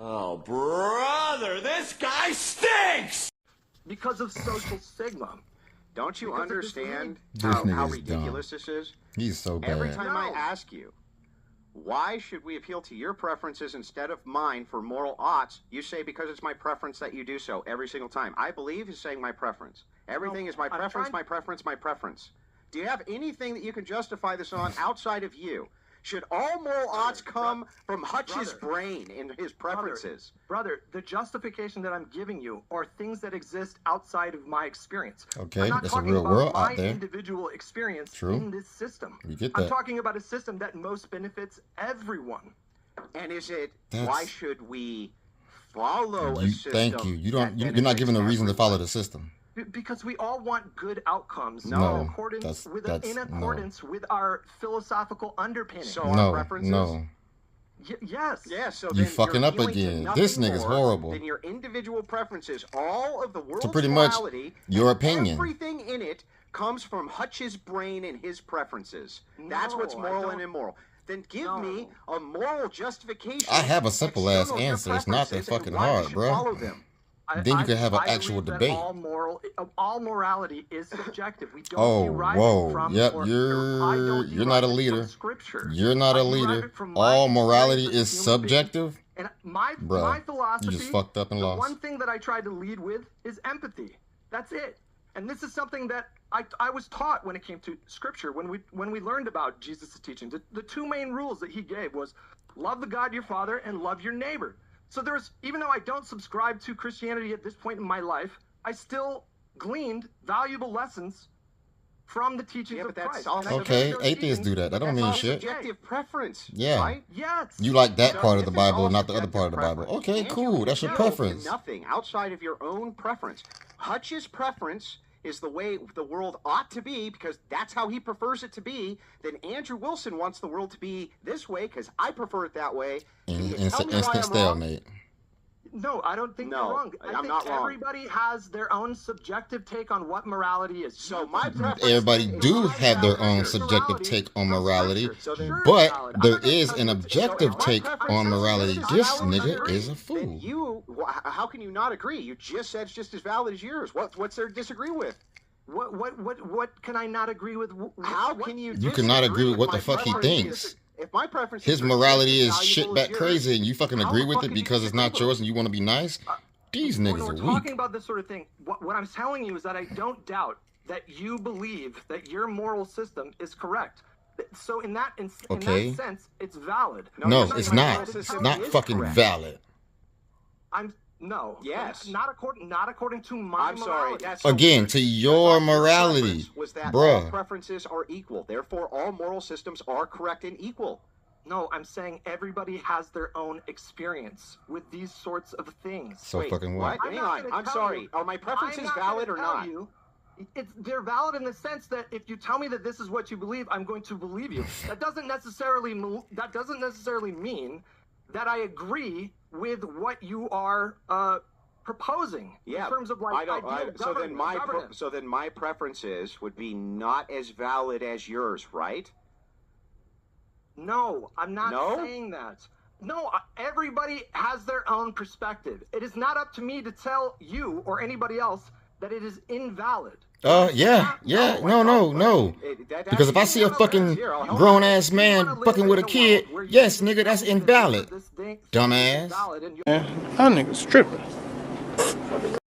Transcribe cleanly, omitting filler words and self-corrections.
Oh, brother, this guy stinks! Because of social stigma. Don't you understand This how nigga's ridiculous this is? He's so bad. Every time I ask you, why should we appeal to your preferences instead of mine for moral oughts, you say because it's my preference that you do so every single time. I believe you're saying my preference. Everything is my preference, my preference, my preference. Do you have anything that you can justify this on outside of you? Should all moral oughts come from Hutch's brain and his preferences? Brother, the justification that I'm giving you are things that exist outside of my experience. Okay, there's a real world out there. My individual experience in this system. We get that. I'm talking about a system that most benefits everyone. And is it, why should we follow a system? Thank you. You're not given a reason to follow the system. Because we all want good outcomes in accordance with our philosophical underpinnings. So our preferences? Yes. Yeah, so you fucking up again. This nigga's horrible. Then your individual preferences, all of the world's so pretty much your opinion. Everything in it comes from Hutch's brain and his preferences. That's what's moral and immoral. Then give me a moral justification. I have a simple ass answer. It's not that fucking hard, bro. Then you can have an actual debate. All morality is subjective. We don't derive it from you're not a leader. You're not a leader. All morality is subjective. And my philosophy, you just fucked up and lost. One thing that I try to lead with is empathy. That's it. And this is something that I was taught when it came to scripture. When we learned about Jesus' teaching, the two main rules that he gave was love the God your Father and love your neighbor. So even though I don't subscribe to Christianity at this point in my life, I still gleaned valuable lessons from the teachings of Christ. Okay, atheists do that. That don't mean shit. Subjective preference. Yeah. Right? Yes. You like that part of the Bible, not the other part of the Bible. Okay, cool. That's your preference. Nothing outside of your own preference. Hutch's preference is the way the world ought to be because that's how he prefers it to be. Then Andrew Wilson wants the world to be this way because I prefer it that way. Instant stalemate. No, I don't think you're wrong. I'm not wrong. Everybody has their own subjective take on what morality is. So my preference. Everybody do have their own subjective take on morality, but there is an objective take on morality. This nigga is a fool. How can you not agree? You just said it's just as valid as yours. What's there to disagree with? What can I not agree with? How can you? You cannot agree with what the fuck he thinks. If my preference, his morality is shit back crazy, and you fucking agree with it because it's not yours and you want to be nice. These niggas are weak. When we're talking about this sort of thing, what I'm telling you is that I don't doubt that you believe that your moral system is correct. So in that sense, it's valid. No, it's not. It's not fucking valid. No. Yes. Not according to my morality. Again, to your morality, was that bruh. All preferences are equal. Therefore, all moral systems are correct and equal. No, I'm saying everybody has their own experience with these sorts of things. So fucking what? Hang on. I'm sorry. Are my preferences valid or not? They're valid in the sense that if you tell me that this is what you believe, I'm going to believe you. That doesn't necessarily mean that I agree with what you are proposing in terms of like so then my preferences would be not as valid as yours, right? No, I'm not saying that. No, everybody has their own perspective. It is not up to me to tell you or anybody else that it is invalid. No. Because if I see a fucking grown ass man fucking with a kid, yes, nigga, that's invalid. Dumbass. Man, y'all niggas tripping.